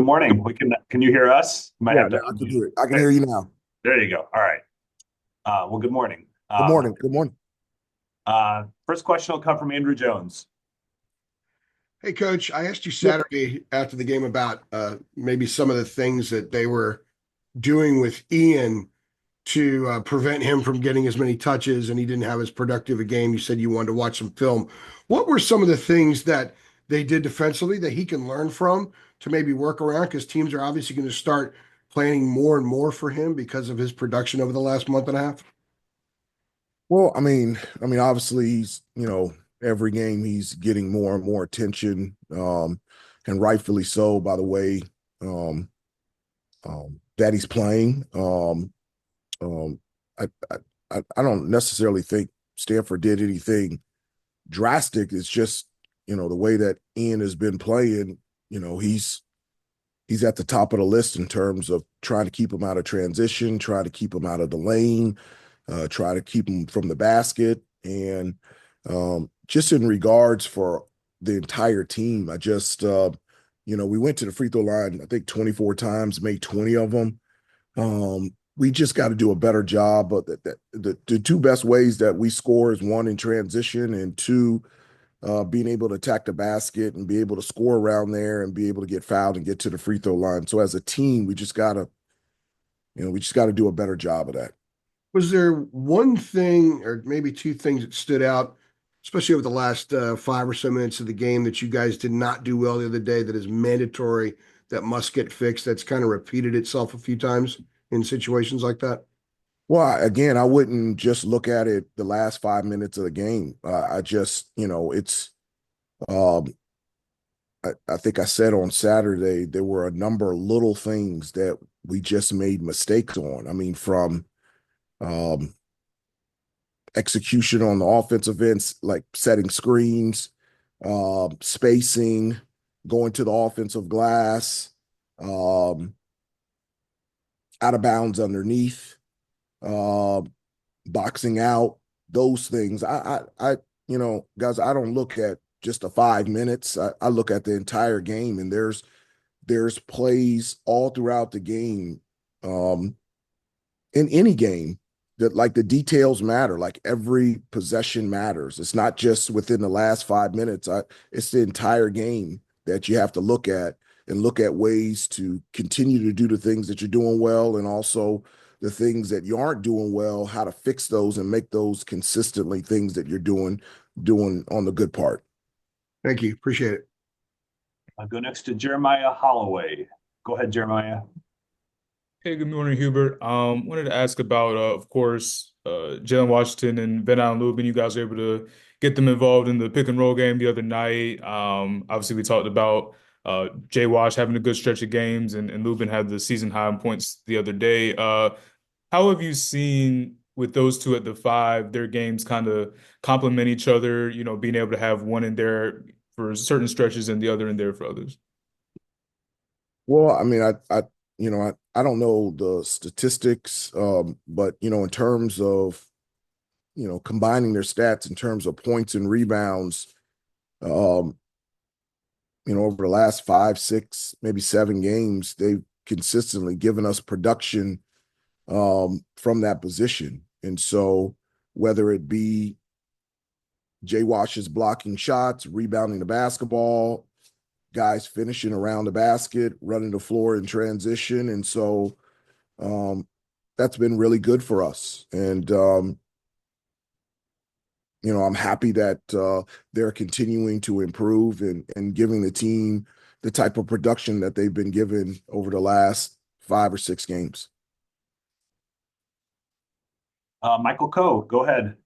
Good morning. Can you hear us? You might Yeah, have to I can unmute. hear it. I can Okay, hear you now. there you go. All right. Well, good morning. Good morning. Good morning. First question will come from Andrew Jones. Hey, Coach, I asked you Yep. Saturday after the game about maybe some of the things that they were doing with Ian to prevent him from getting as many touches, and he didn't have as productive a game. You said you wanted to watch some film. What were some of the things that they did defensively that he can learn from to maybe work around? Because teams are obviously going to start planning more and more for him because of his production over the last month and a half. Well, obviously every game he's getting more and more attention, and rightfully so, by the way, that he's playing. Um, I, I don't necessarily think Stanford did anything drastic. It's just, the way that Ian has been playing, he's at the top of the list in terms of trying to keep him out of transition, try to keep him out of the lane, try to keep him from the basket. And just in regards for the entire team, we went to the free throw line, I think 24 times, made 20 of them. We just got to do a better job. But the two best ways that we score is one in transition and two, being able to attack the basket and be able to score around there and be able to get fouled and get to the free throw line. So as a team, we just got to do a better job of that. Was there one thing or maybe two things that stood out, especially over the last 5 or so minutes of the game, that you guys did not do well the other day that is mandatory, that must get fixed, that's kind of repeated itself a few times in situations like that? Well, again, I wouldn't just look at it the last 5 minutes of the game. It's, um, I think I said on Saturday, there were a number of little things that we just made mistakes on. I mean, from um, execution on the offensive ends, like setting screens, spacing, going to the offensive glass, um, out of bounds underneath, uh, boxing out, those things. Guys, I don't look at just the 5 minutes. I look at the entire game, and there's plays all throughout the game, um, in any game, that like the details matter. Like every possession matters. It's not just within the last 5 minutes. It's the entire game that you have to look at and look at ways to continue to do the things that you're doing well, and also the things that you aren't doing well, how to fix those and make those consistently things that you're doing on the good part. Thank you. Appreciate it. I'll go next to Jeremiah Holloway. Go ahead, Jeremiah. Hey, good morning, Hubert. Wanted to ask about, of course, Jalen Washington and Ben Allen Lubin. You guys were able to get them involved in the pick and roll game the other night. Obviously, we talked about Jay Wash having a good stretch of games, and Lubin had the season high in points the other day. How have you seen with those two at the five, their games kind of complement each other? Being able to have one in there for certain stretches and the other in there for others. Well, I mean, I don't know the statistics, but in terms of combining their stats in terms of points and rebounds, um, over the last 5, 6, maybe 7 games, they've consistently given us production from that position. And so whether it be Jay Wash's blocking shots, rebounding the basketball, guys finishing around the basket, running the floor in transition. And so um, that's been really good for us. And, I'm happy that they're continuing to improve and giving the team the type of production that they've been given over the last 5 or 6 games. Michael Coe, go ahead.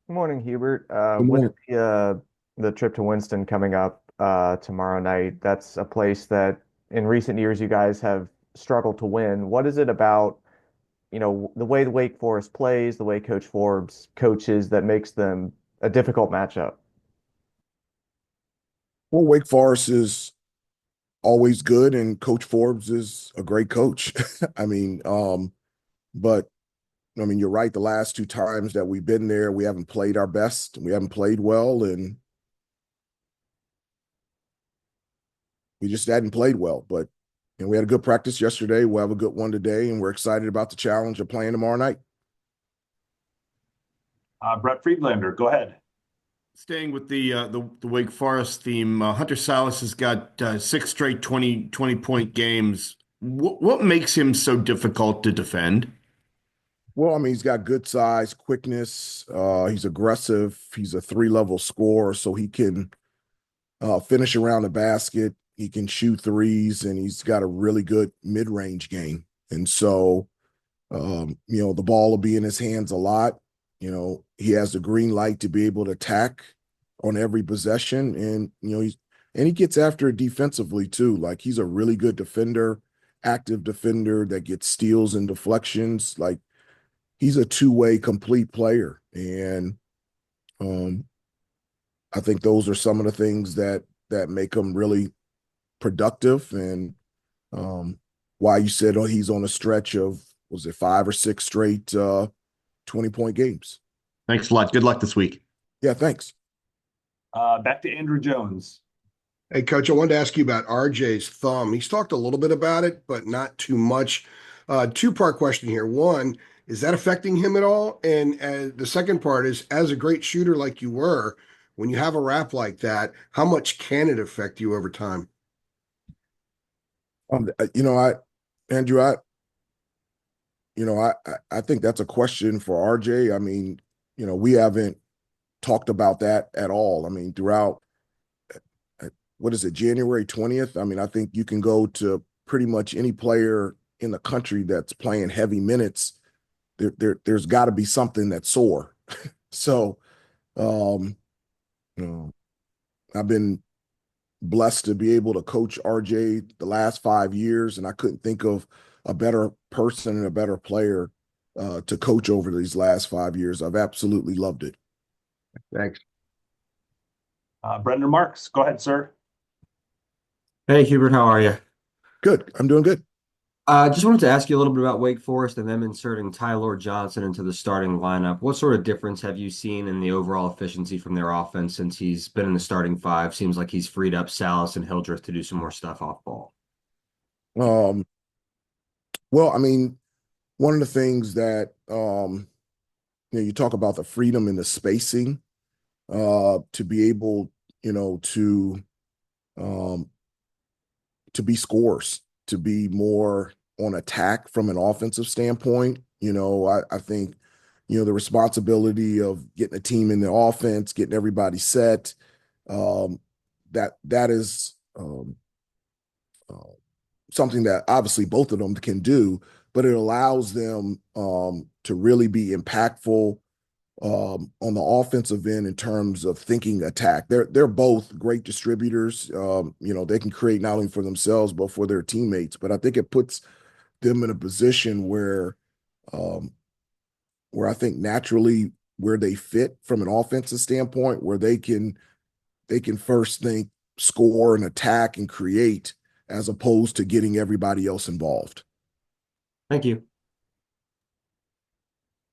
Good morning, Hubert. Good With morning. the trip to Winston coming up tomorrow night, that's a place that in recent years you guys have struggled to win. What is it about, the way the Wake Forest plays, the way Coach Forbes coaches that makes them a difficult matchup? Well, Wake Forest is always good, and Coach Forbes is a great coach. I mean, but I mean, you're right. The last 2 times that we've been there, we haven't played our best. We haven't played well, and we just hadn't played well. But we had a good practice yesterday. We'll have a good one today, and we're excited about the challenge of playing tomorrow night. Brett Friedlander, go ahead. Staying with the Wake Forest theme, Hunter Salas has got 6 straight 20-point games. What makes him so difficult to defend? Well, I mean, he's got good size, quickness. He's aggressive. He's a 3-level scorer, so he can finish around the basket. He can shoot threes, and he's got a really good mid-range game. And so, the ball will be in his hands a lot. He has the green light to be able to attack on every possession. And, he gets after it defensively too. Like, he's a really good defender, active defender that gets steals and deflections. Like, he's a two-way complete player. And I think those are some of the things that make him really productive, and why you said, he's on a stretch of, was it 5 or 6 straight 20-point games. Thanks a lot. Good luck this week. Yeah, thanks. Back to Andrew Jones. Hey, Coach, I wanted to ask you about RJ's thumb. He's talked a little bit about it, but not too much. Two-part question here. One, is that affecting him at all? And the second part is, as a great shooter like you were, when you have a wrap like that, how much can it affect you over time? Andrew, I think that's a question for RJ. I mean, we haven't talked about that at all. I mean, throughout, what is it, January 20th? I mean, I think you can go to pretty much any player in the country that's playing heavy minutes. There's got to be something that's sore. So, I've been blessed to be able to coach RJ the last 5 years, and I couldn't think of a better person and a better player to coach over these last 5 years. I've absolutely loved it. Thanks. Brendan Marks, go ahead, sir. Hey, Hubert, how are you? Good. I'm doing good. Just wanted to ask you a little bit about Wake Forest and them inserting Tyler Johnson into the starting lineup. What sort of difference have you seen in the overall efficiency from their offense since he's been in the starting 5? Seems like he's freed up Salas and Hildreth to do some more stuff off ball. Well, I mean, one of the things that you talk about the freedom and the spacing to be able, to be scorers, to be more on attack from an offensive standpoint. I think, the responsibility of getting a team in the offense, getting everybody set, that is something that obviously both of them can do, but it allows them to really be impactful on the offensive end in terms of thinking attack. They're both great distributors. They can create not only for themselves but for their teammates. But I think it puts them in a position where I think naturally where they fit from an offensive standpoint, where they can first think, score and attack and create, as opposed to getting everybody else involved. Thank you.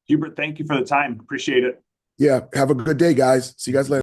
Hubert, thank you for the time. Appreciate it. Yeah. Have a good day, guys. See you guys later.